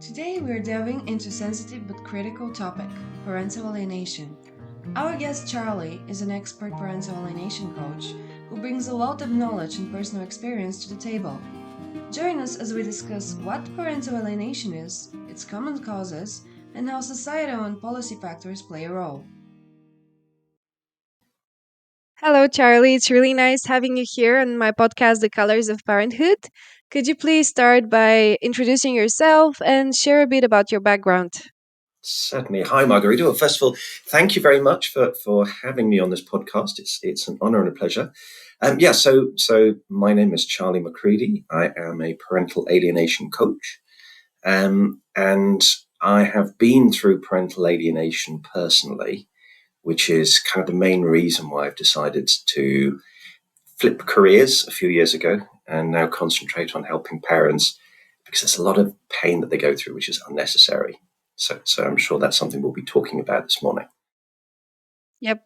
Today we're delving into sensitive but critical topic, parental alienation. Our guest Charlie is an expert parental alienation coach who brings a lot of knowledge and personal experience to the table. Join us as we discuss what parental alienation is, its common causes, and how societal and policy factors play a role. Hello, Charlie. It's really nice having you here on my podcast, The Colors of Parenthood. Could you please start by introducing yourself and share a bit about your background? Certainly. Hi, Margarita. Well, first of all, thank you very much for having me on this podcast. It's an honor and a pleasure. So my name is Charlie McCready. I am a parental alienation coach, and I have been through parental alienation personally, which is kind of the main reason why I've decided to flip careers a few years ago and now concentrate on helping parents because there's a lot of pain that they go through, which is unnecessary. So I'm sure that's something we'll be talking about this morning. Yep.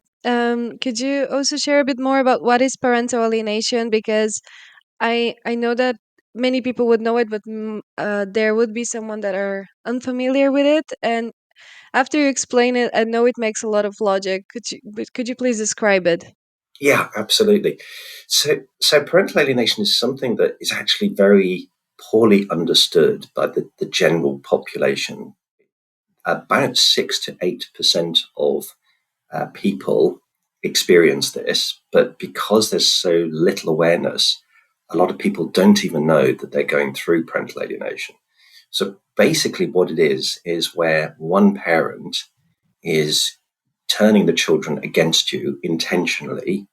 Could you also share a bit more about what is parental alienation? Because I know that many people would know it, but there would be someone that are unfamiliar with it. And after you explain it, I know it makes a lot of logic. Could you please describe it? Yeah, absolutely. So parental alienation is something that is actually very poorly understood by the general population. About 6 to 8% of people experience this, but because there's so little awareness, a lot of people don't even know that they're going through parental alienation. So basically, what it is where one parent is turning the children against you intentionally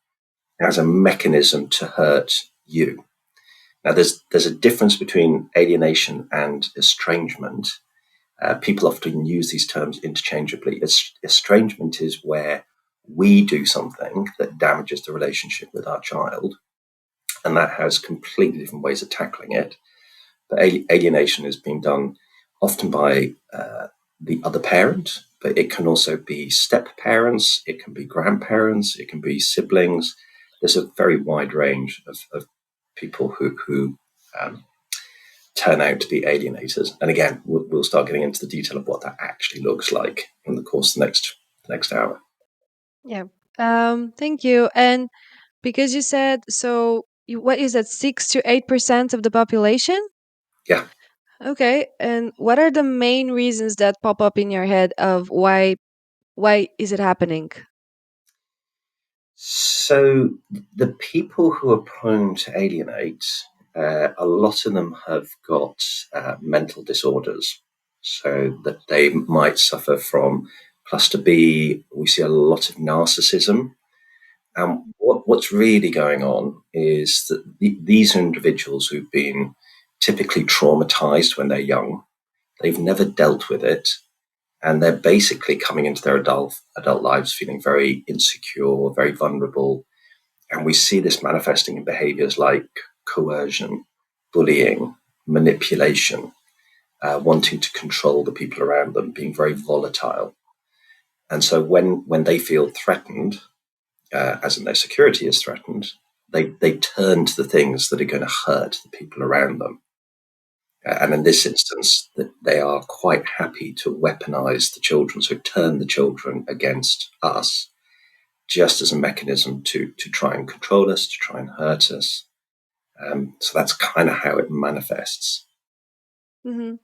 as a mechanism to hurt you. Now, there's a difference between alienation and estrangement. People often use these terms interchangeably. Estrangement is where we do something that damages the relationship with our child, and that has completely different ways of tackling it. But alienation is being done often by the other parent, but it can also be step parents, it can be grandparents, it can be siblings. There's a very wide range of people who um, turn out to be alienators. And again, we'll start getting into the detail of what that actually looks like in the course of the next hour. Yeah. Thank you. And because you said so, what is that? 6 to 8% of the population? Yeah. Okay. And what are the main reasons that pop up in your head of why is it happening? So the people who are prone to alienate, a lot of them have got mental disorders, so that they might suffer from cluster B. We see a lot of narcissism. And what's really going on is that these are individuals who've been typically traumatized when they're young. They've never dealt with it, and they're basically coming into their adult lives feeling very insecure, very vulnerable. And we see this manifesting in behaviors like coercion, bullying, manipulation, wanting to control the people around them, being very volatile. And so when they feel threatened, as in their security is threatened, they turn to the things that are going to hurt the people around them. And in this instance, that they are quite happy to weaponize the children, so turn the children against us, just as a mechanism to try and control us, to try and hurt us. So that's kind of how it manifests. Hmm.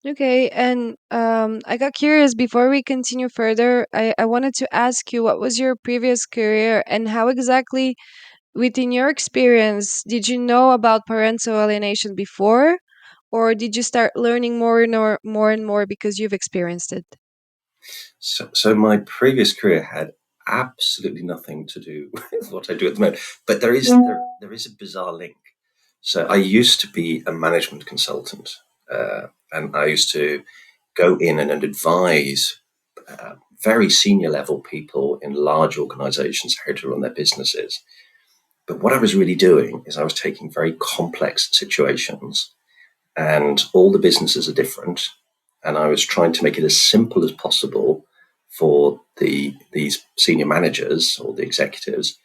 Okay, and I got curious before we continue further. I wanted to ask you what was your previous career and how exactly, within your experience, did you know about parental alienation before, or did you start learning more and more because you've experienced it? So my previous career had absolutely nothing to do with what I do at the moment, but there is a bizarre link. So I used to be a management consultant, and I used to go in and advise very senior level people in large organizations how to run their businesses. But what I was really doing is I was taking very complex situations, and all the businesses are different, and I was trying to make it as simple as possible for these senior managers or the executives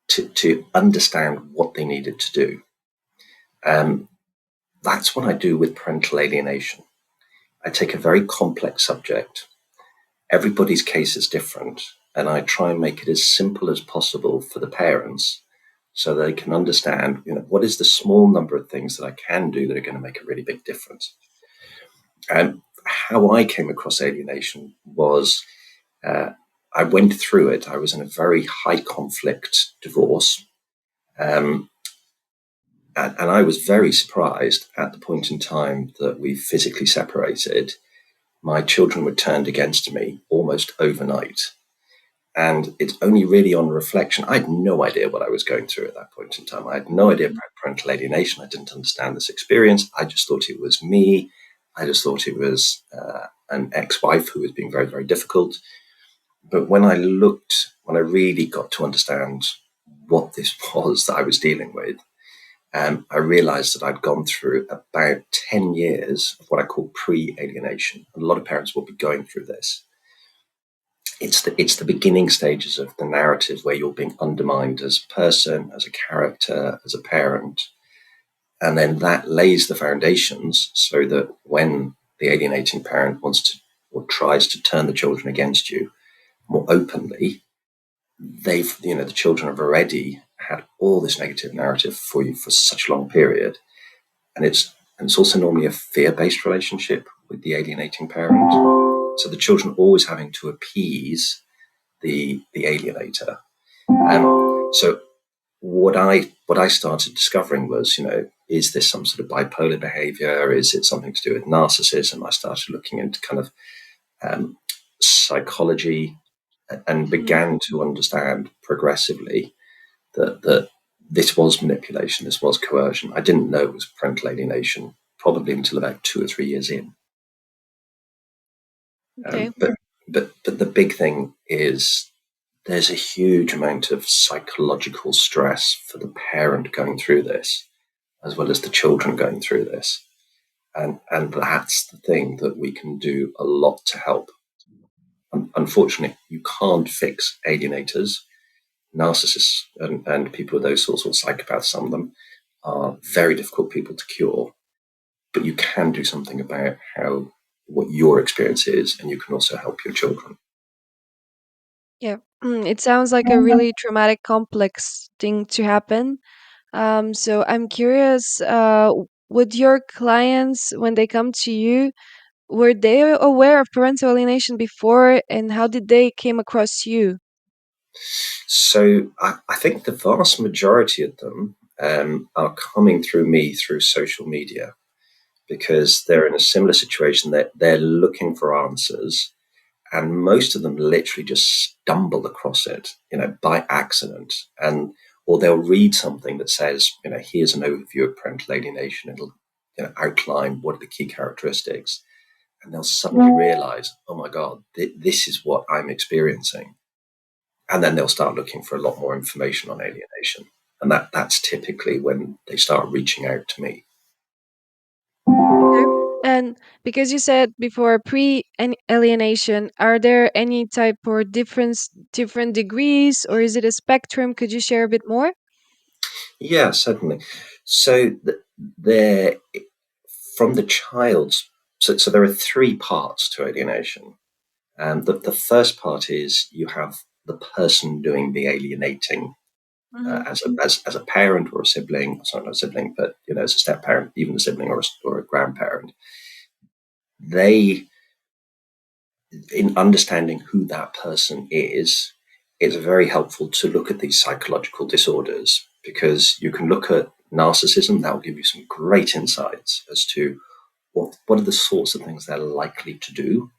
to understand what they needed to do. Um, that's what I do with parental alienation. I take a very complex subject. Everybody's case is different, and I try and make it as simple as possible for the parents so they can understand, what is the small number of things that I can do that are going to make a really big difference. And how I came across alienation was uh, I went through it. I was in a very high conflict divorce. Um, and I was very surprised at the point in time that we physically separated. My children were turned against me almost overnight. And it's only really on reflection. I had no idea what I was going through at that point in time. I had no idea about parental alienation. I didn't understand this experience. I just thought it was me. I just thought it was an ex-wife who was being very, very difficult. But when I really got to understand what this was that I was dealing with, I realized that I'd gone through about 10 years of what I call pre-alienation. A lot of parents will be going through this. It's the beginning stages of the narrative where you're being undermined as a person, as a character, as a parent. And then that lays the foundations so that when the alienating parent wants to or tries to turn the children against you more openly, the children have already had all this negative narrative for you for such a long period. And it's also normally a fear-based relationship with the alienating parent. So the children always having to appease the alienator. So what I started discovering was, is this some sort of bipolar behavior? Is it something to do with narcissism? I started looking into kind of psychology and Mhm. began to understand progressively that this was manipulation, this was coercion. I didn't know it was parental alienation probably until about 2 or 3 years in. Okay. But the big thing is there's a huge amount of psychological stress for the parent going through this, as well as the children going through this. And that's the thing that we can do a lot to help. Unfortunately, you can't fix alienators, narcissists, and people with those sorts of psychopaths. Some of them are very difficult people to cure, but you can do something about what your experience is, and you can also help your children. Yeah. It sounds like a really traumatic, complex thing to happen. So I'm curious, with your clients, when they come to you, were they aware of parental alienation before, and how did they came across you? So I think the vast majority of them are coming through me through social media because they're in a similar situation that they're looking for answers, and most of them literally just stumble across it, by accident, and or they'll read something that says, here's an overview of parental alienation. It'll, outline what are the key characteristics, and they'll suddenly realize, oh my god, this is what I'm experiencing, and then they'll start looking for a lot more information on alienation, and that's typically when they start reaching out to me. Okay. And because you said before alienation, are there any type or different degrees, or is it a spectrum? Could you share a bit more? Yeah, certainly. So there, from the child's, so there are three parts to alienation. The first part is you have the person doing the alienating, Hmm. as a parent or a sibling, sorry, not a sibling, but as a step parent, even a sibling or a grandparent. They, in understanding who that person is, it's very helpful to look at these psychological disorders because you can look at narcissism. That will give you some great insights as to what are the sorts of things they're likely to do,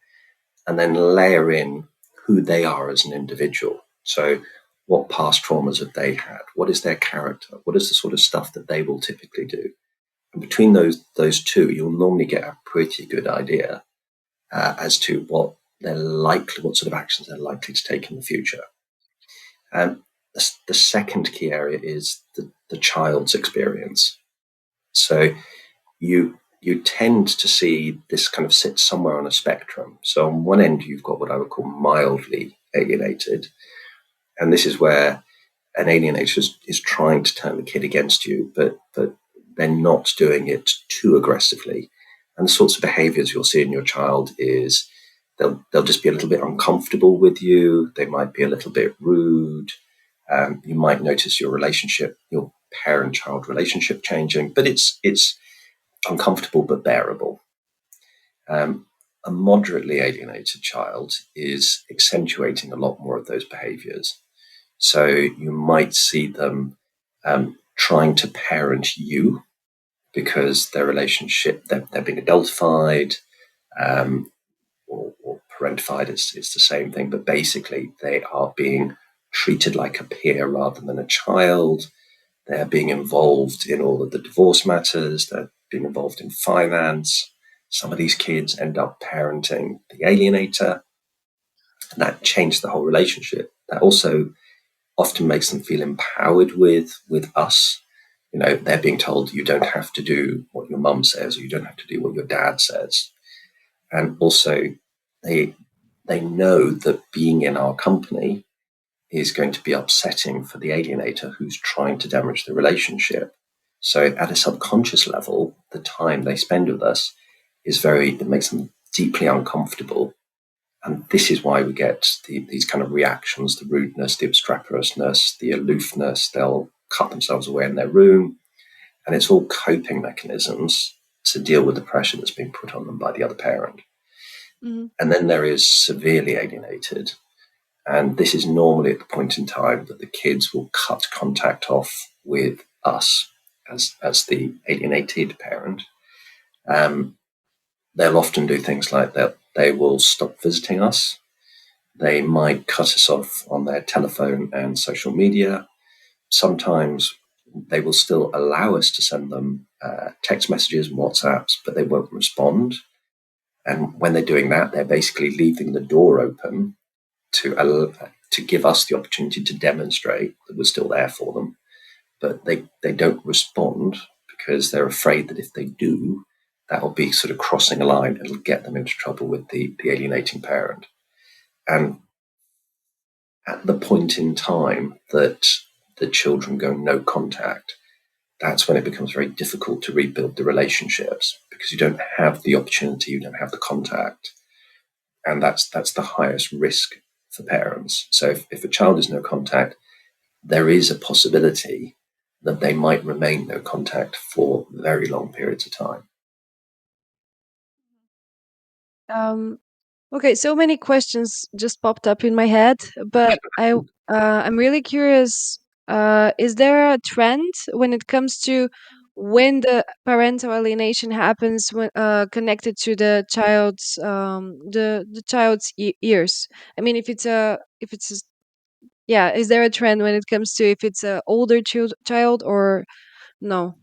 and then layer in who they are as an individual. So, what past traumas have they had? What is their character? What is the sort of stuff that they will typically do? And between those two, you'll normally get a pretty good idea as to what sort of actions they're likely to take in the future. Um, the second key area is the child's experience. So you tend to see this kind of sit somewhere on a spectrum. So on one end, you've got what I would call mildly alienated, and this is where an alienator is trying to turn the kid against you, but they're not doing it too aggressively. And the sorts of behaviors you'll see in your child is they'll just be a little bit uncomfortable with you. They might be a little bit rude. You might notice your parent-child relationship changing, but it's uncomfortable but bearable. Um, a moderately alienated child is accentuating a lot more of those behaviors. So you might see them trying to parent you because they're being adultified, um, or parentified. It's the same thing, but basically they are being treated like a peer rather than a child. They're being involved in all of the divorce matters. They're being involved in finance. Some of these kids end up parenting the alienator, and that changed the whole relationship. That also often makes them feel empowered with us. They're being told you don't have to do what your mum says, or you don't have to do what your dad says. And also, they they know that being in our company is going to be upsetting for the alienator who's trying to damage the relationship. So at a subconscious level, the time they spend with us it makes them deeply uncomfortable. And this is why we get these kind of reactions, the rudeness, the obstreperousness, the aloofness. They'll cut themselves away in their room. And it's all coping mechanisms to deal with the pressure that's being put on them by the other parent. Mhm. And then there is severely alienated. And this is normally at the point in time that the kids will cut contact off with us as the alienated parent. Um, they'll often do things like that. They will stop visiting us. They might cut us off on their telephone and social media. Sometimes they will still allow us to send them text messages and WhatsApps, but they won't respond. And when they're doing that, they're basically leaving the door open to give us the opportunity to demonstrate that we're still there for them. But they don't respond because they're afraid that if they do, that will be sort of crossing a line. It'll get them into trouble with the alienating parent. And at the point in time that the children go no contact, that's when it becomes very difficult to rebuild the relationships because you don't have the opportunity, you don't have the contact. And that's the highest risk for parents. So if a child is no contact, there is a possibility that they might remain no contact for very long periods of time. Um, okay, so many questions just popped up in my head, but I'm really curious. Is there a trend when it comes to when the parental alienation happens when connected to the child's ears? I mean, if it's a, yeah, is there a trend when it comes to if it's a older child or no?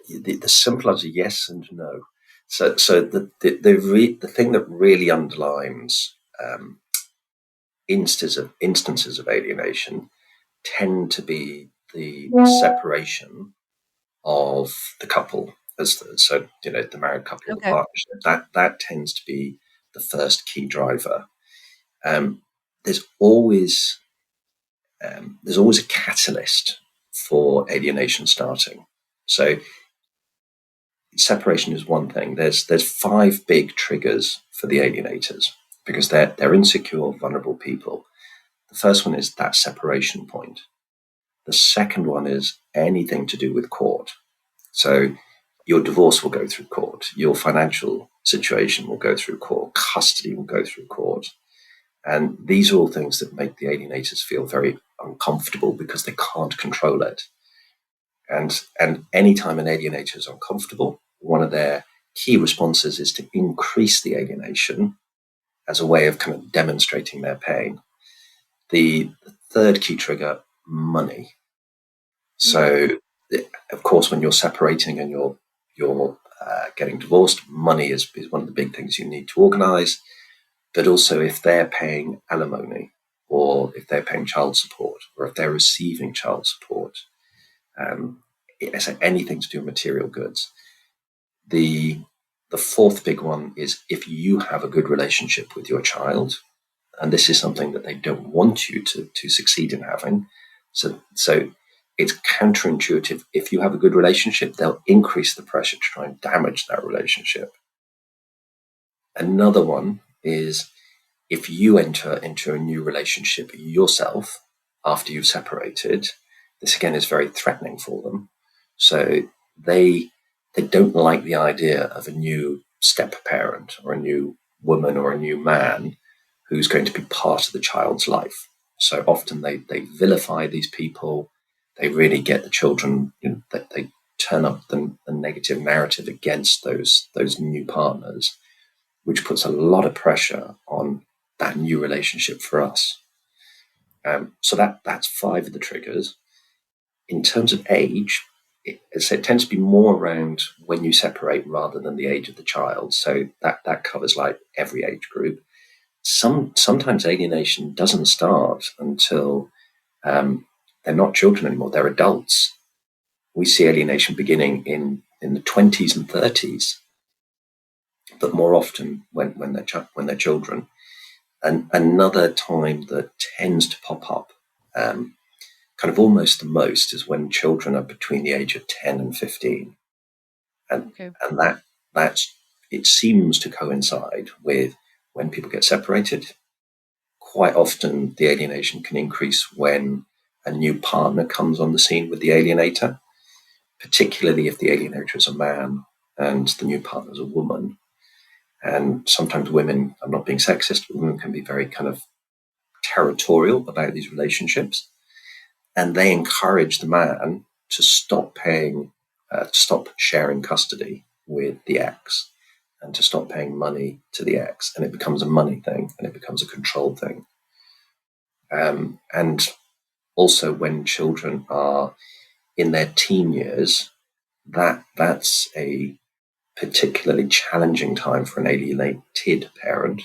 The simple answer, yes and no. So the thing that really underlines instances of alienation tend to be the separation of the couple, the married couple or the Okay. partnership. That tends to be the first key driver. Um, there's always there's always a catalyst for alienation starting. So separation is one thing. There's five big triggers for the alienators because they're insecure, vulnerable people. The first one is that separation point. The second one is anything to do with court. So your divorce will go through court, your financial situation will go through court, custody will go through court. And these are all things that make the alienators feel very uncomfortable because they can't control it. And anytime an alienator is uncomfortable, one of their key responses is to increase the alienation as a way of kind of demonstrating their pain. The third key trigger, money. Hmm. So, of course, when you're separating and you're getting divorced, money is one of the big things you need to organise. But also, if they're paying alimony, or if they're paying child support, or if they're receiving child support, um, anything to do with material goods. The the fourth big one is if you have a good relationship with your child, and this is something that they don't want you to succeed in having. So it's counterintuitive. If you have a good relationship, they'll increase the pressure to try and damage that relationship. Another one is if you enter into a new relationship yourself after you've separated. This again is very threatening for them. So they they don't like the idea of a new step parent or a new woman or a new man who's going to be part of the child's life. So often they vilify these people. They really get the children, they turn up the negative narrative against those new partners, which puts a lot of pressure on that new relationship for us. So that's five of the triggers. In terms of age, it tends to be more around when you separate rather than the age of the child. So that covers like every age group. Sometimes alienation doesn't start until they're not children anymore; they're adults. We see alienation beginning in the 20s and 30s, but more often when they're children. And another time that tends to pop up, um, kind of almost the most, is when children are between the age of 10 and 15. And, Okay. and that's, it seems to coincide with when people get separated. Quite often, the alienation can increase when a new partner comes on the scene with the alienator, particularly if the alienator is a man and the new partner is a woman. And sometimes women, I'm not being sexist, but women can be very kind of territorial about these relationships, and they encourage the man to stop paying, to stop sharing custody with the ex, and to stop paying money to the ex, and it becomes a money thing and it becomes a control thing. And also, when children are in their teen years, that's a particularly challenging time for an alienated parent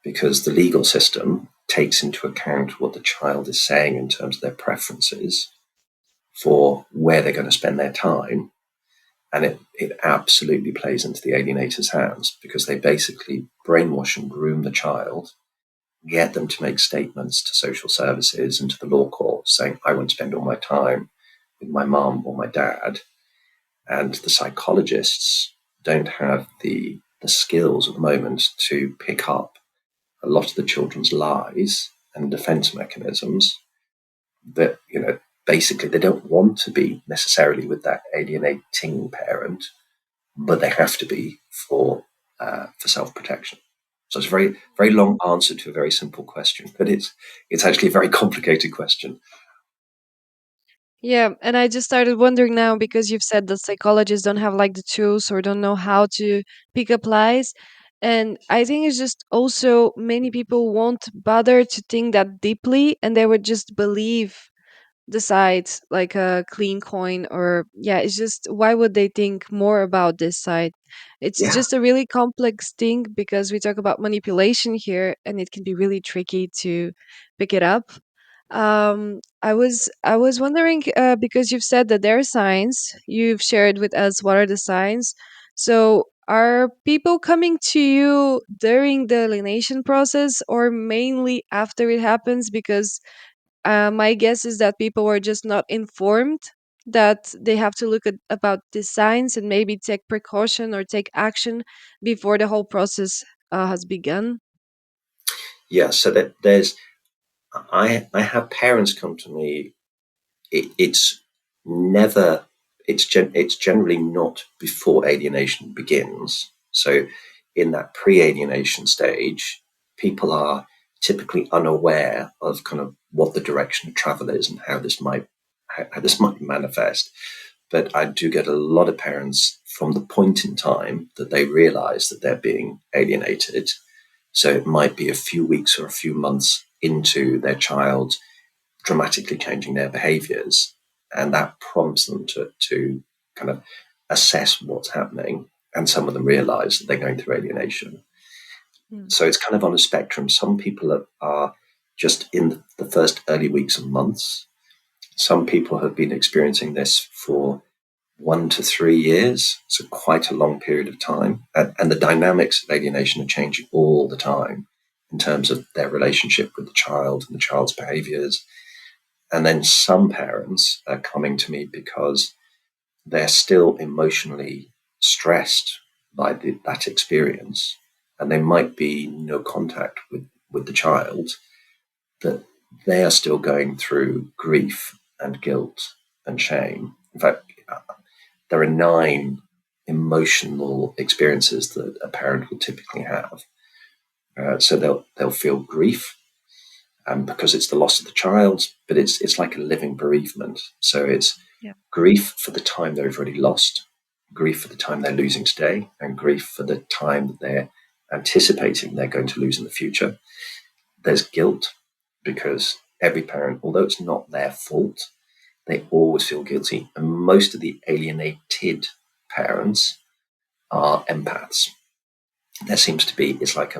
because the legal system takes into account what the child is saying in terms of their preferences for where they're going to spend their time. And it absolutely plays into the alienator's hands because they basically brainwash and groom the child, get them to make statements to social services and to the law court saying, I want to spend all my time with my mom or my dad. And the psychologists don't have the skills at the moment to pick up a lot of the children's lies and defense mechanisms that, basically they don't want to be necessarily with that alienating parent, but they have to be for self-protection. So it's a very, very long answer to a very simple question, but it's actually a very complicated question. Yeah, and I just started wondering now because you've said that psychologists don't have like the tools or don't know how to pick up lies. And I think it's just also many people won't bother to think that deeply and they would just believe decide like a clean coin, or yeah, it's just why would they think more about this side? It's Yeah. just a really complex thing because we talk about manipulation here and it can be really tricky to pick it up. I was wondering, because you've said that there are signs, you've shared with us what are the signs. So are people coming to you during the alienation process or mainly after it happens? Because my guess is that people were just not informed that they have to look at about the signs and maybe take precaution or take action before the whole process has begun. Yeah. So that there's, I have parents come to me. It's never, it's generally not before alienation begins. So in that pre-alienation stage, people are typically unaware of kind of what the direction of travel is and how this might manifest. But I do get a lot of parents from the point in time that they realize that they're being alienated. So it might be a few weeks or a few months into their child dramatically changing their behaviors. And that prompts them to kind of assess what's happening. And some of them realize that they're going through alienation. Mm. So it's kind of on a spectrum. Some people are just in the first early weeks and months. Some people have been experiencing this for 1 to 3 years, so quite a long period of time. And the dynamics of alienation are changing all the time in terms of their relationship with the child and the child's behaviors. And then some parents are coming to me because they're still emotionally stressed by that experience. and there might be no contact with the child, that they are still going through grief and guilt and shame. In fact, there are 9 emotional experiences that a parent will typically have. So they'll feel grief, because it's the loss of the child, but it's like a living bereavement. So it's Yeah. grief for the time they've already lost, grief for the time they're losing today, and grief for the time that they're anticipating they're going to lose in the future. There's guilt, because every parent, although it's not their fault, they always feel guilty. And most of the alienated parents are empaths. There seems to be, it's like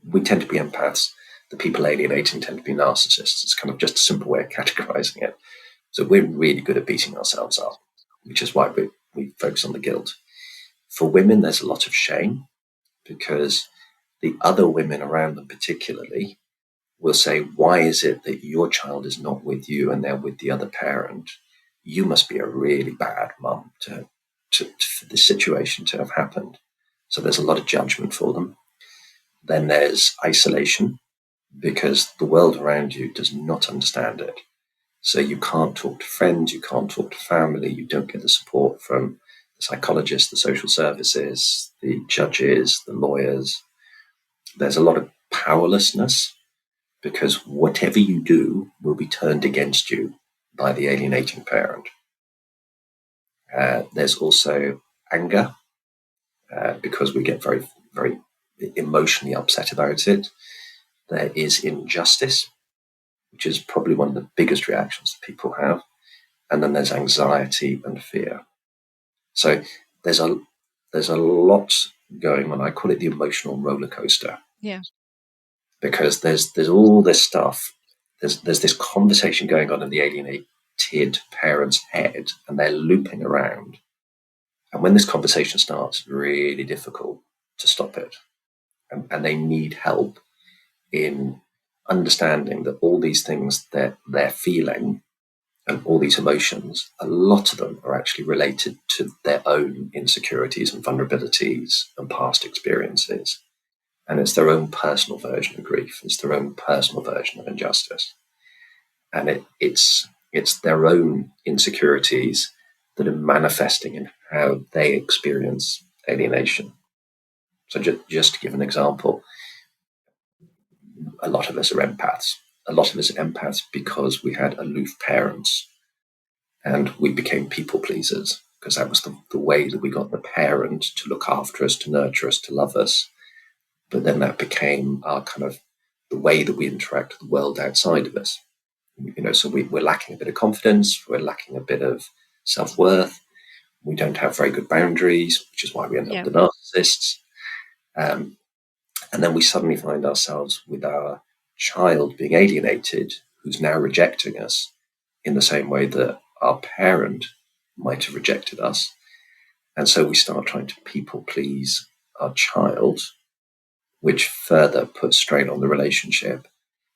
we tend to be empaths. The people alienating tend to be narcissists. It's kind of just a simple way of categorizing it. So we're really good at beating ourselves up, which is why we focus on the guilt. For women, there's a lot of shame, because the other women around them, particularly, will say, why is it that your child is not with you and they're with the other parent? You must be a really bad mum for this situation to have happened. So there's a lot of judgment for them. Then there's isolation, because the world around you does not understand it. So you can't talk to friends, you can't talk to family, you don't get the support from the psychologists, the social services, the judges, the lawyers. There's a lot of powerlessness, because whatever you do will be turned against you by the alienating parent. There's also anger, because we get very, very emotionally upset about it. There is injustice, which is probably one of the biggest reactions that people have. And then there's anxiety and fear. So there's a there's a lot going on. I call it the emotional roller coaster, Yeah. because there's all this stuff. There's this conversation going on in the alienated parent's head, and they're looping around. And when this conversation starts, it's really difficult to stop it. And they need help in understanding that all these things that they're feeling and all these emotions, a lot of them are actually related to their own insecurities and vulnerabilities and past experiences. And it's their own personal version of grief. It's their own personal version of injustice. And it's their own insecurities that are manifesting in how they experience alienation. So just to give an example, a lot of us are empaths. A lot of us are empaths because we had aloof parents, and we became people pleasers, because that was the way that we got the parent to look after us, to nurture us, to love us. But then that became our kind of the way that we interact with the world outside of us. So we're lacking a bit of confidence, we're lacking a bit of self-worth, we don't have very good boundaries, which is why we end up Yeah. with the narcissists. Um, and then we suddenly find ourselves with our child being alienated, who's now rejecting us in the same way that our parent might have rejected us. And so we start trying to people please our child, which further puts strain on the relationship,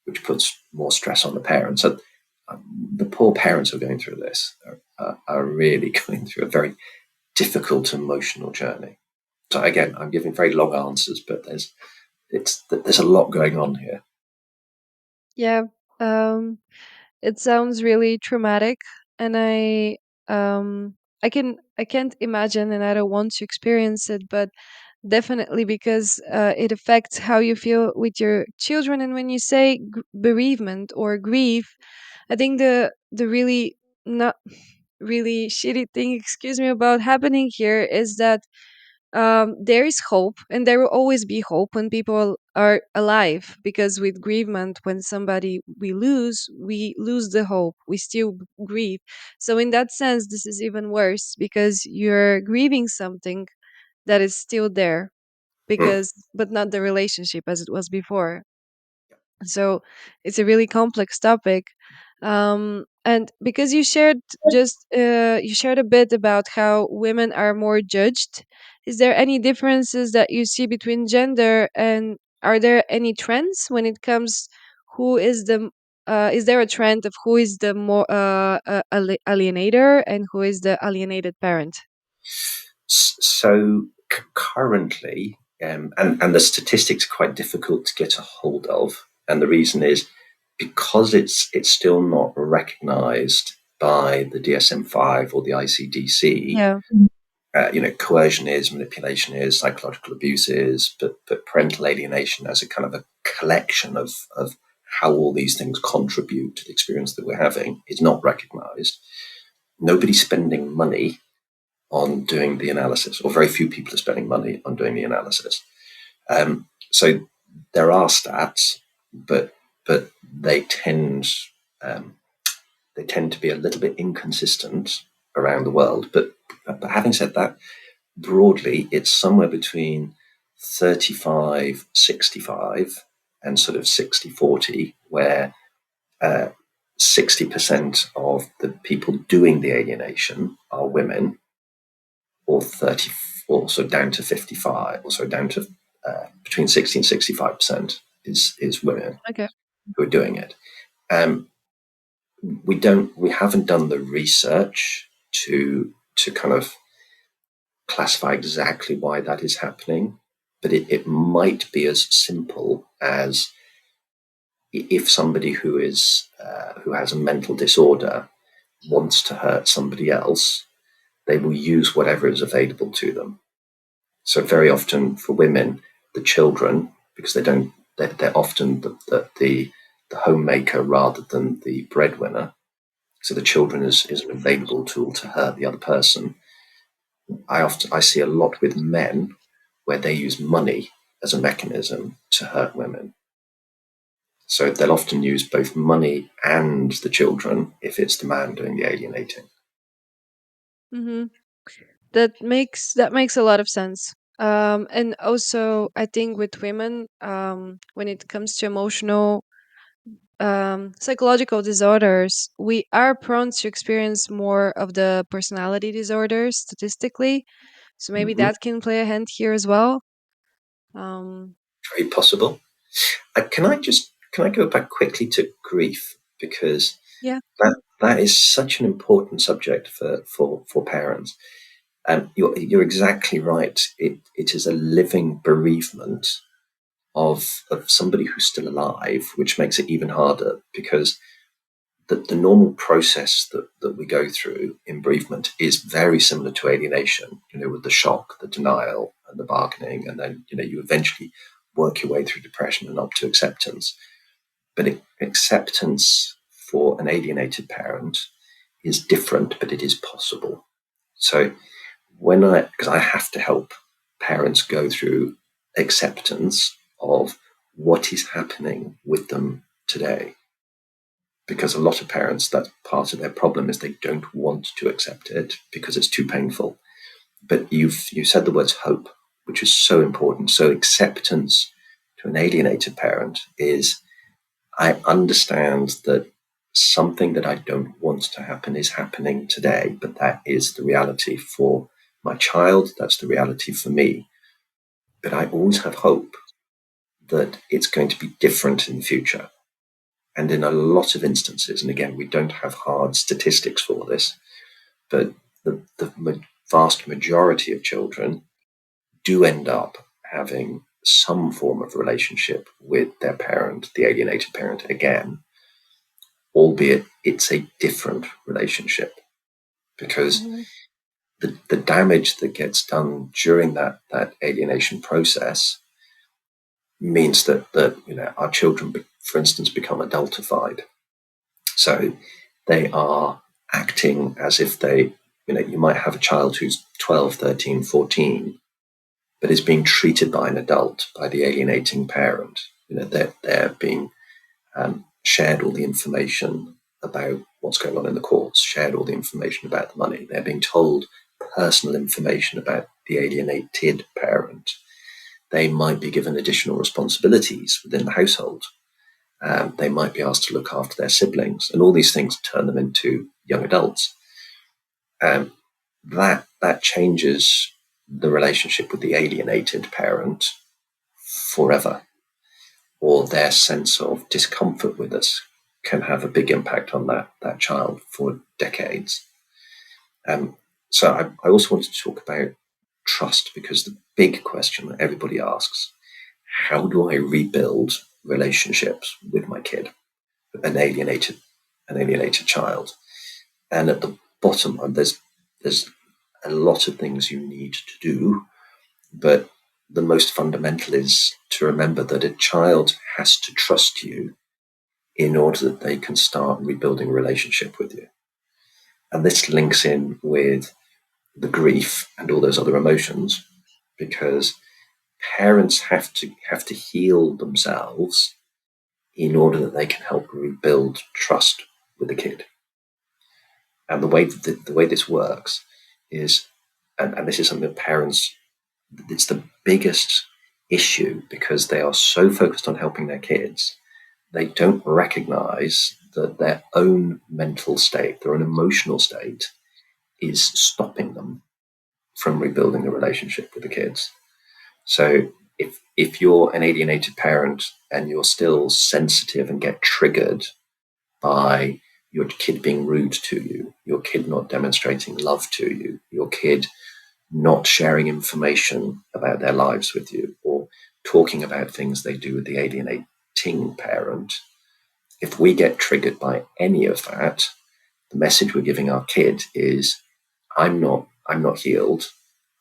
which puts more stress on the parent. So the poor parents who are going through this are really going through a very difficult emotional journey. So again, I'm giving very long answers, but there's a lot going on here. Yeah. Um, it sounds really traumatic, and um I can't imagine, and I don't want to experience it, but definitely because it affects how you feel with your children. And when you say bereavement or grief, I think the really not really shitty thing, excuse me, about happening here is that there is hope, and there will always be hope when people are alive, because with grievement, when somebody we lose the hope, we still grieve. So in that sense, this is even worse, because you're grieving something that is still there, Mm. because but not the relationship as it was before. So it's a really complex topic. And because you shared a bit about how women are more judged, is there any differences that you see between gender, and are there any trends when it comes who is the is there a trend of who is the more alienator and who is the alienated parent? So currently, And the statistics are quite difficult to get a hold of. And the reason is because it's still not recognised by the DSM-5 or the ICDC. Yeah. Coercion is, manipulation is, psychological abuse is, but parental alienation as a kind of a collection of how all these things contribute to the experience that we're having is not recognised. Nobody's spending money on doing the analysis, or very few people are spending money on doing the analysis. So there are stats, but they tend um, they tend to be a little bit inconsistent around the world. But having said that, broadly, it's somewhere between 35-65 and sort of 60-40, where 60% of the people doing the alienation are women, or 30, also down to 55, also down to between 60 and 65% is women Okay. who are doing it. We haven't done the research to kind of classify exactly why that is happening, but it might be as simple as if somebody who has a mental disorder wants to hurt somebody else, they will use whatever is available to them. So very often for women, the children, because they're often the homemaker rather than the breadwinner. So the children is an available tool to hurt the other person. I see a lot with men where they use money as a mechanism to hurt women. So they'll often use both money and the children if it's the man doing the alienating. Mm-hmm. That makes a lot of sense. And also, I think with women, when it comes to emotional, psychological disorders, we are prone to experience more of the personality disorders statistically. So maybe Mm-hmm. that can play a hand here as well. Um, Very possible. Can I go back quickly to grief, because yeah. that is such an important subject for parents. And you're exactly right. It is a living bereavement of somebody who's still alive, which makes it even harder because the normal process that we go through in bereavement is very similar to alienation, with the shock, the denial, and the bargaining, and then, you eventually work your way through depression and up to acceptance. But acceptance for an alienated parent is different, but it is possible. So because I have to help parents go through acceptance of what is happening with them today, because a lot of parents, that's part of their problem, is they don't want to accept it because it's too painful. But you said the words hope, which is so important. So acceptance to an alienated parent is, I understand that something that I don't want to happen is happening today, but that is the reality for my child. That's the reality for me. But I always have hope that it's going to be different in the future. And in a lot of instances, and again, we don't have hard statistics for this, but the vast majority of children do end up having some form of relationship with their parent, the alienated parent again, albeit it's a different relationship, because Hmm. the damage that gets done during that alienation process means that our children, for instance, become adultified. So they are acting as if you might have a child who's 12, 13, 14, but is being treated by an adult, by the alienating parent. They're being shared all the information about what's going on in the courts, shared all the information about the money. They're being told personal information about the alienated parent. They might be given additional responsibilities within the household. They might be asked to look after their siblings, and all these things turn them into young adults. Um, that changes the relationship with the alienated parent forever, or their sense of discomfort with us can have a big impact on that child for decades. Um, so I also want to talk about trust, because the big question that everybody asks, how do I rebuild relationships with my kid, an alienated, an alienated child? And at the bottom, there's a lot of things you need to do, but the most fundamental is to remember that a child has to trust you in order that they can start rebuilding a relationship with you. And this links in with the grief and all those other emotions, because parents have to heal themselves in order that they can help rebuild trust with the kid. And the way this works is, and this is something that parents, it's the biggest issue, because they are so focused on helping their kids, they don't recognize that their own mental state, their own emotional state, is stopping them from rebuilding the relationship with the kids. So if you're an alienated parent and you're still sensitive and get triggered by your kid being rude to you, your kid not demonstrating love to you, your kid not sharing information about their lives with you, or talking about things they do with the alienating parent, if we get triggered by any of that, the message we're giving our kid is, I'm not healed,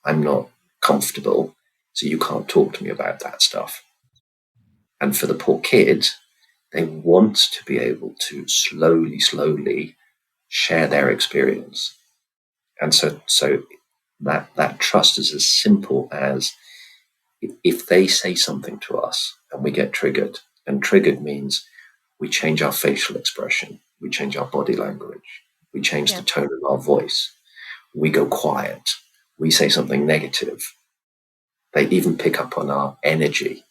I'm not comfortable, so you can't talk to me about that stuff. And for the poor kid, they want to be able to slowly share their experience. And so that trust is as simple as, if they say something to us and we get triggered, and triggered means we change our facial expression, we change our body language, we change the Yeah. tone of our voice, we go quiet, we say something negative, they even pick up on our energy.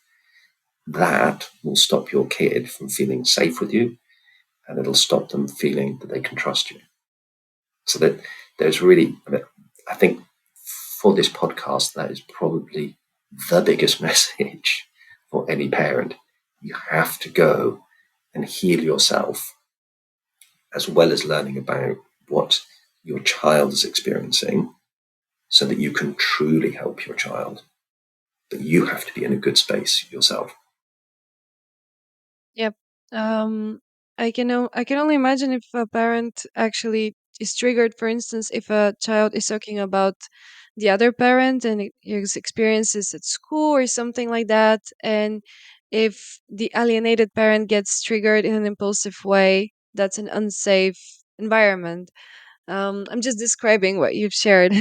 That will stop your kid from feeling safe with you, and it'll stop them feeling that they can trust you. So that there's really, I think for this podcast, that is probably the biggest message for any parent. You have to go and heal yourself, as well as learning about what your child is experiencing, so that you can truly help your child. But you have to be in a good space yourself. Yep. Um, I can only imagine if a parent actually is triggered. For instance, if a child is talking about the other parent and his experiences at school or something like that, and if the alienated parent gets triggered in an impulsive way, that's an unsafe environment. I'm just describing what you've shared.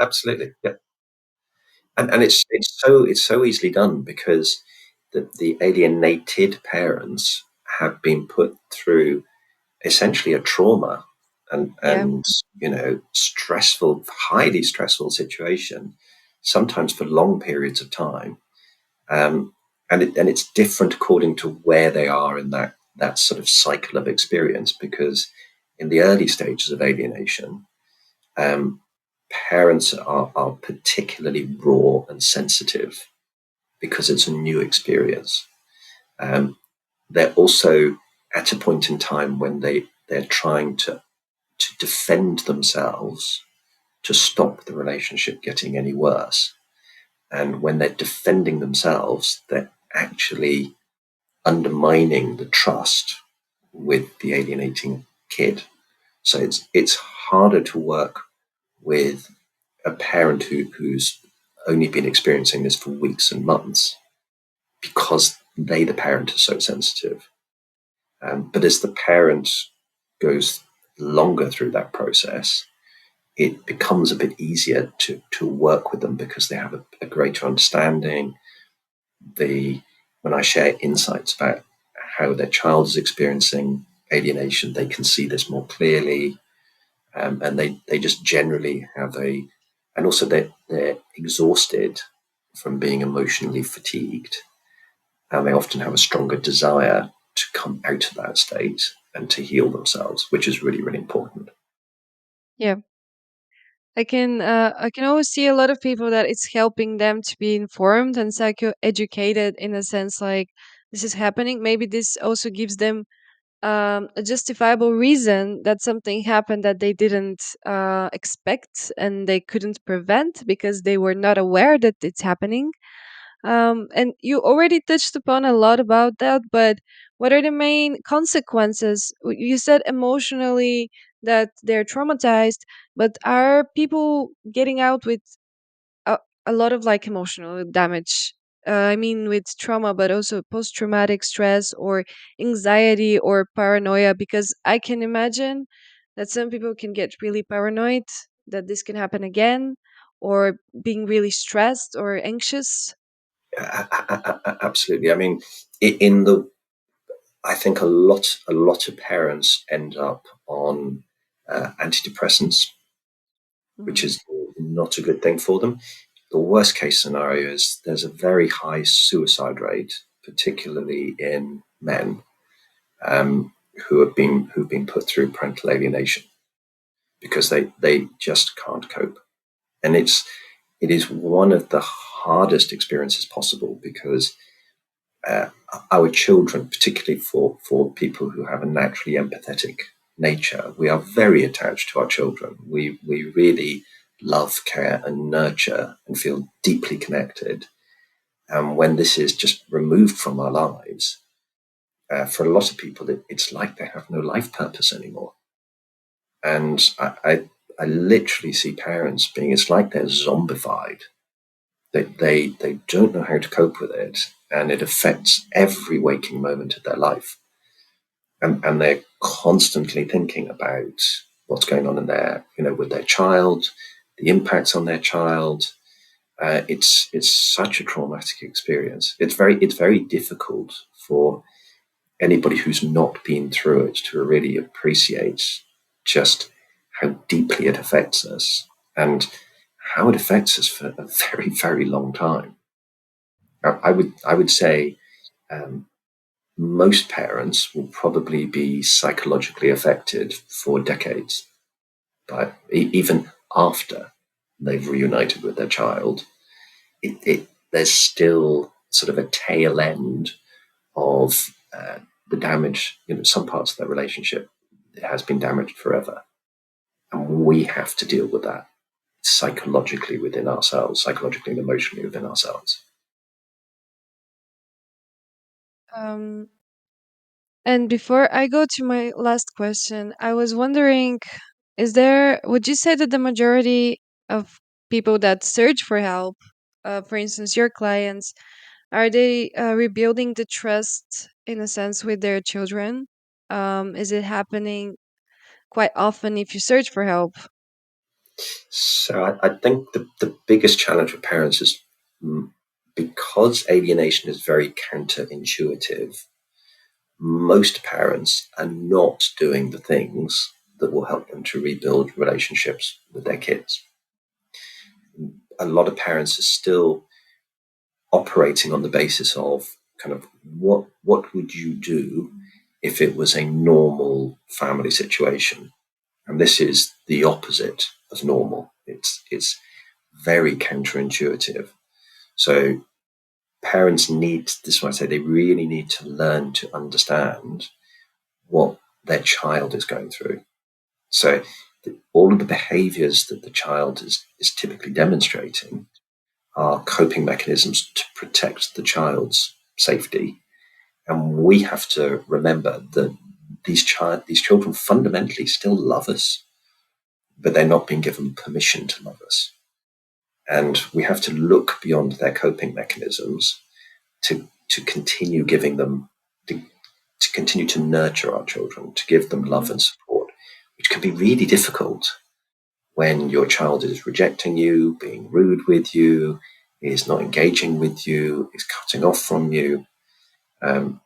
Absolutely, yeah. And it's so easily done, because the alienated parents have been put through essentially a trauma, Yeah. and stressful, highly stressful situation, sometimes for long periods of time. And it's different according to where they are in that sort of cycle of experience, because in the early stages of alienation, um, parents are particularly raw and sensitive, because it's a new experience. Um, they're also at a point in time when they're trying to defend themselves, to stop the relationship getting any worse. And when they're defending themselves, they're actually undermining the trust with the alienating kid. So it's harder to work with a parent who's only been experiencing this for weeks and months, because the parent, is so sensitive. But as the parent goes longer through that process, it becomes a bit easier to work with them, because they have a greater understanding. When I share insights about how their child is experiencing alienation, they can see this more clearly, and they just generally have and also they're exhausted from being emotionally fatigued, and they often have a stronger desire to come out of that state and to heal themselves, which is really, really important. Yeah. I can always see a lot of people that it's helping them to be informed and psycho educated, in a sense like this is happening. Maybe this also gives them a justifiable reason that something happened that they didn't expect and they couldn't prevent because they were not aware that it's happening. And you already touched upon a lot about that, but what are the main consequences? You said emotionally that they're traumatized, but are people getting out with a, a lot of like emotional damage? I mean, with trauma, but also post traumatic stress or anxiety or paranoia, because I can imagine that some people can get really paranoid that this can happen again, or being really stressed or anxious. Absolutely. I mean, in the I think a lot of parents end up on antidepressants, which Mhm. is not a good thing for them. The worst case scenario is there's a very high suicide rate, particularly in men who've been put through parental alienation because they just can't cope, and it is one of the hardest experiences possible because uh, our children, particularly for people who have a naturally empathetic nature, we are very attached to our children. We really love, care, and nurture and feel deeply connected. And when this is just removed from our lives, for a lot of people, it's like they have no life purpose anymore. And I literally see parents being, it's like they're zombified. They don't know how to cope with it, and it affects every waking moment of their life. And they're constantly thinking about what's going on in their, with their child, the impacts on their child. It's such a traumatic experience. It's very difficult for anybody who's not been through it to really appreciate just how deeply it affects us and how it affects us for a very, very long time. I would say um, most parents will probably be psychologically affected for decades, but even after they've reunited with their child, there's still sort of a tail end of the damage. Some parts of their relationship, it has been damaged forever, and we have to deal with that psychologically within ourselves, psychologically and emotionally within ourselves. Um, and before I go to my last question, I was wondering, would you say that the majority of people that search for help, for instance, your clients, are they rebuilding the trust in a sense with their children? Is it happening quite often if you search for help? So I think the biggest challenge for parents is, mm, because alienation is very counterintuitive, most parents are not doing the things that will help them to rebuild relationships with their kids. A lot of parents are still operating on the basis of kind of what would you do if it was a normal family situation, and this is the opposite of normal. It's very counterintuitive. So parents need, this is why I say they really need to learn to understand what their child is going through. So all of the behaviors that the child is typically demonstrating are coping mechanisms to protect the child's safety. And we have to remember that these children fundamentally still love us, but they're not being given permission to love us. And we have to look beyond their coping mechanisms to continue giving them to continue to nurture our children, to give them love Mhm. and support, which can be really difficult when your child is rejecting you, being rude with you, is not engaging with you, is cutting off from you. Um,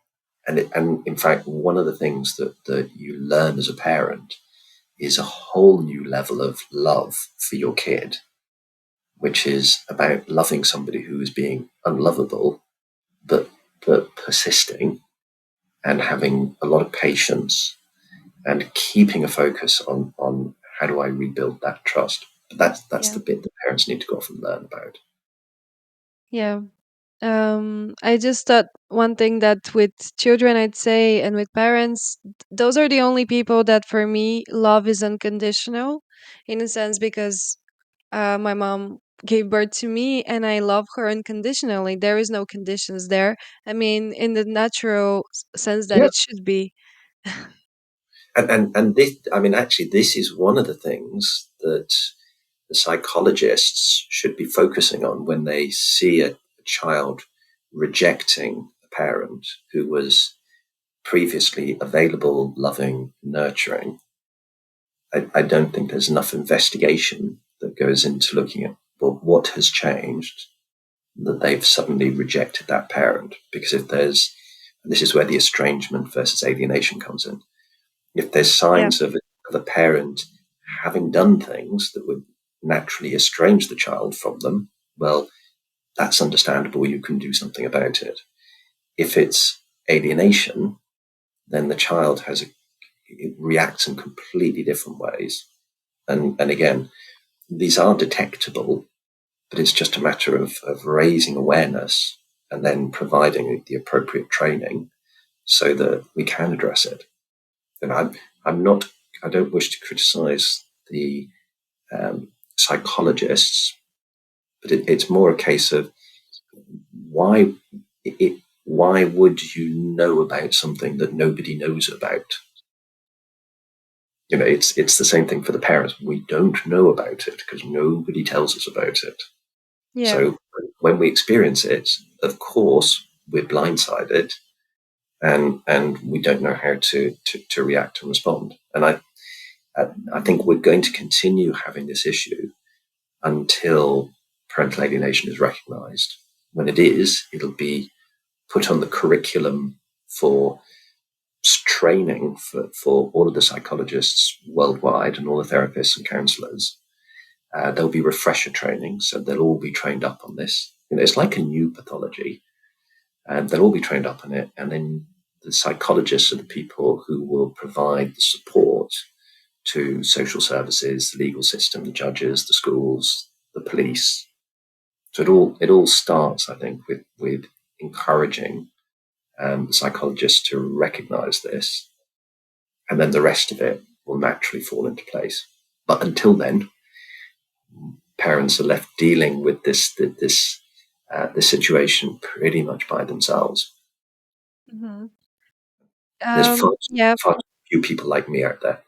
and in fact, one of the things that you learn as a parent is a whole new level of love for your kid, which is about loving somebody who is being unlovable, but persisting and having a lot of patience and keeping a focus on how do I rebuild that trust. But that's Yeah. the bit that parents need to go off and learn about. Yeah. I just thought one thing that with children, I'd say, and with parents, those are the only people that for me love is unconditional, in a sense, because my mom gave birth to me and I love her unconditionally. There is no conditions there. I mean, in the natural sense that Yeah. it should be. And this, I mean, actually, this is one of the things that the psychologists should be focusing on when they see a child rejecting a parent who was previously available, loving, nurturing. I don't think there's enough investigation that goes into looking at, well, what has changed that they've suddenly rejected that parent. Because if there's, and this is where the estrangement versus alienation comes in, if there's Yeah. signs of a parent having done things that would naturally estrange the child from them, well, that's understandable. You can do something about it. If it's alienation, then the child it reacts in completely different ways. And again, these are detectable, but it's just a matter of raising awareness and then providing the appropriate training so that we can address it. And I'm not, I don't wish to criticize the psychologists, but it's more a case of why why would you know about something that nobody knows about? It's the same thing for the parents. We don't know about it because nobody tells us about it. Yeah. So when we experience it, of course, we're blindsided and we don't know how to react and respond. And I think we're going to continue having this issue until parental alienation is recognized. When it is, it'll be put on the curriculum for training for all of the psychologists worldwide and all the therapists and counselors. There'll be refresher training, so they'll all be trained up on this. It's like a new pathology, and they'll all be trained up on it. And then the psychologists are the people who will provide the support to social services, the legal system, the judges, the schools, the police. So it all starts, I think, with encouraging the psychologists to recognise this, and then the rest of it will naturally fall into place. But until then, parents are left dealing with this situation pretty much by themselves. Hmm. There's Yeah. far too few people like me out there.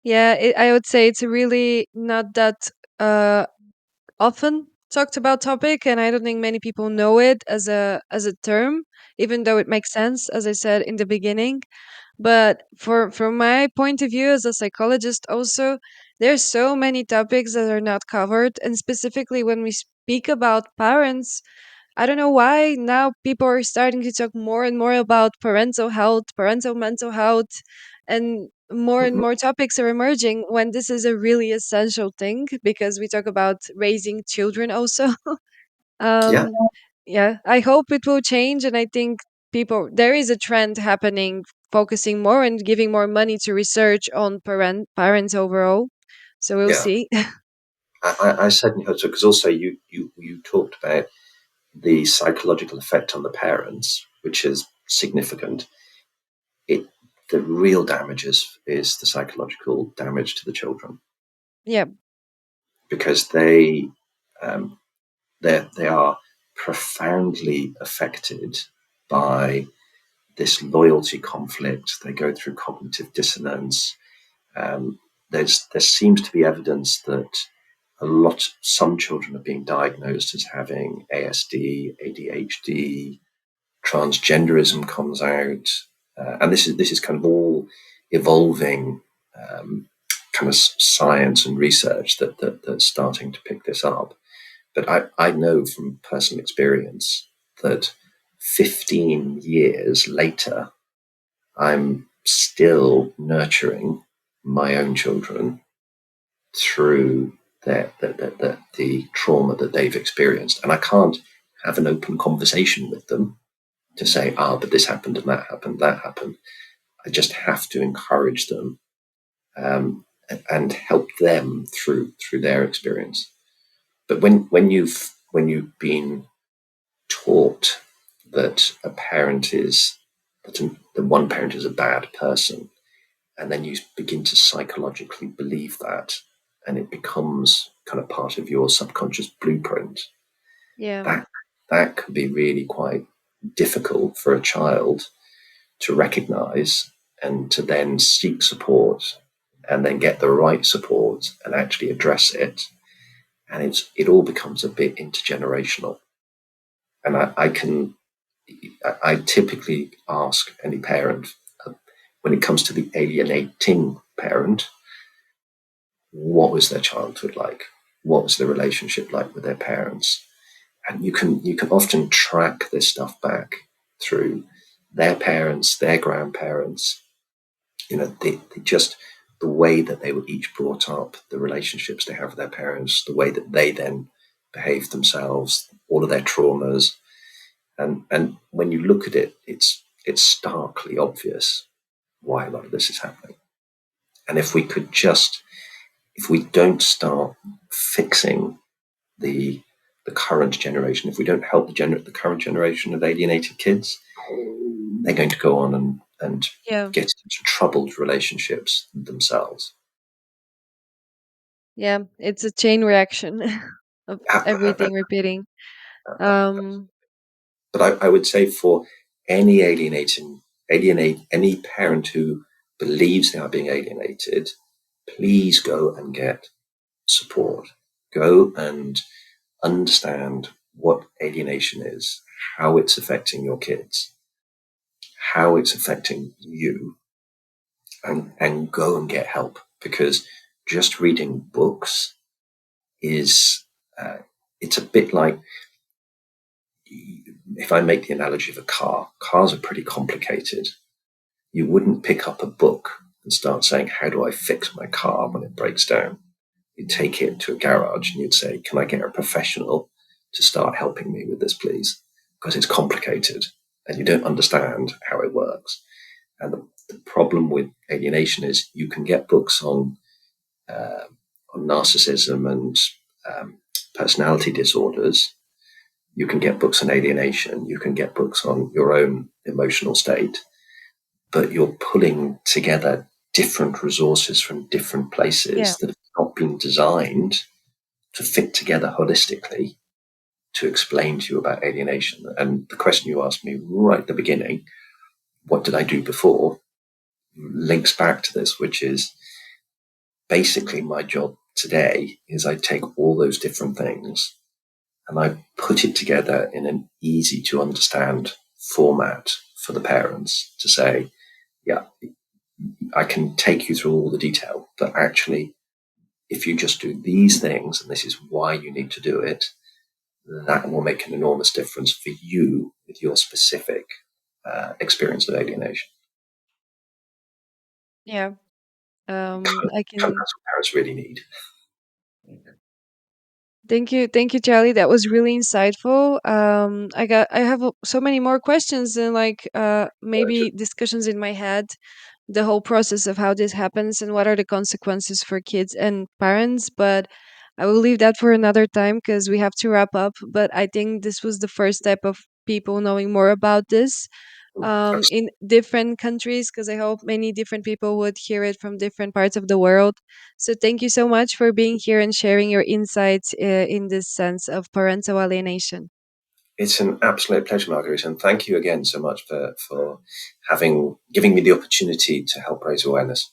Yeah. I would say it's a really not that uh, often talked about topic, and I don't think many people know it as a term, even though it makes sense, as I said in the beginning. But from my point of view as a psychologist, also there's so many topics that are not covered, and specifically when we speak about parents, I don't know why now people are starting to talk more and more about parental health, parental mental health, and Mhm. more topics are emerging when this is a really essential thing because we talk about raising children also. Yeah, um yeah, I hope it will change, and I think people there is a trend happening focusing more and giving more money to research on parents overall. So we'll yeah. see. I certainly hope so because also you talked about the psychological effect on the parents, which is significant. It The real damage is the psychological damage to the children Yeah. because um, they are profoundly affected by this loyalty conflict. They go through cognitive dissonance. Um, there seems to be evidence that some children are being diagnosed as having ASD, ADHD, transgenderism comes out, and this is kind of all evolving kind of science and research that's starting to pick this up. But I know from personal experience that 15 years later, I'm still nurturing my own children through the trauma that they've experienced. And I can't have an open conversation with them to say, but this happened and that happened, that happened. I just have to encourage them and help them through their experience. But when you've been taught that a parent is that one parent is a bad person, and then you begin to psychologically believe that, and it becomes kind of part of your subconscious blueprint. Yeah. That can be really quite difficult for a child to recognize and to then seek support and then get the right support and actually address it. And it all becomes a bit intergenerational. And I typically ask any parent, when it comes to the alienating parent, what was their childhood like? What was the relationship like with their parents? And you can often track this stuff back through their parents, their grandparents. They just the way that they were each brought up, the relationships they have with their parents, the way that they then behave themselves, all of their traumas, and when you look at it, it's starkly obvious why a lot of this is happening. And if we don't start fixing the the current generation, if we don't help the current generation of alienated kids, they're going to go on and Yeah. get into troubled relationships themselves. Yeah. It's a chain reaction of Uh, uh, everything repeating. uh, Um, But I would say for any any parent who believes they are being alienated, please go and get support. Go and understand what alienation is, how it's affecting your kids, how it's affecting you, and go and get help, because just reading books is uh, it's a bit like, if I make the analogy of a car, cars are pretty complicated. You wouldn't pick up a book and start saying, how do I fix my car when it breaks down? You'd take it to a garage and you'd say, can I get a professional to start helping me with this, please? Because it's complicated and you don't understand how it works. And the problem with alienation is you can get books uh, on narcissism and um, personality disorders. You can get books on alienation. You can get books on your own emotional state, but you're pulling together different resources from different yeah. places that have not been designed to fit together holistically to explain to you about alienation. And the question you asked me right at the beginning, what did I do before, links back to this, which is basically my job today is I take all those different things and I put it together in an easy to understand format for the parents to say, yeah, I can take you through all the detail, but actually, if you just do these things, and this is why you need to do it, that will make an enormous difference for you with your specific experience of alienation. Yeah. I And can. that's what parents really need. Thank you, Charlie. That was really insightful. I have so many more questions and like maybe discussions in my head. The whole process of how this happens and what are the consequences for kids and parents. But I will leave that for another time because we have to wrap up. But I think this was the first step of people knowing more about this in different countries, because I hope many different people would hear it from different parts of the world. So thank you so much for being here and sharing your insights in this sense of parental alienation. It's an absolute pleasure, Marguerite, and thank you again so much for giving me the opportunity to help raise awareness.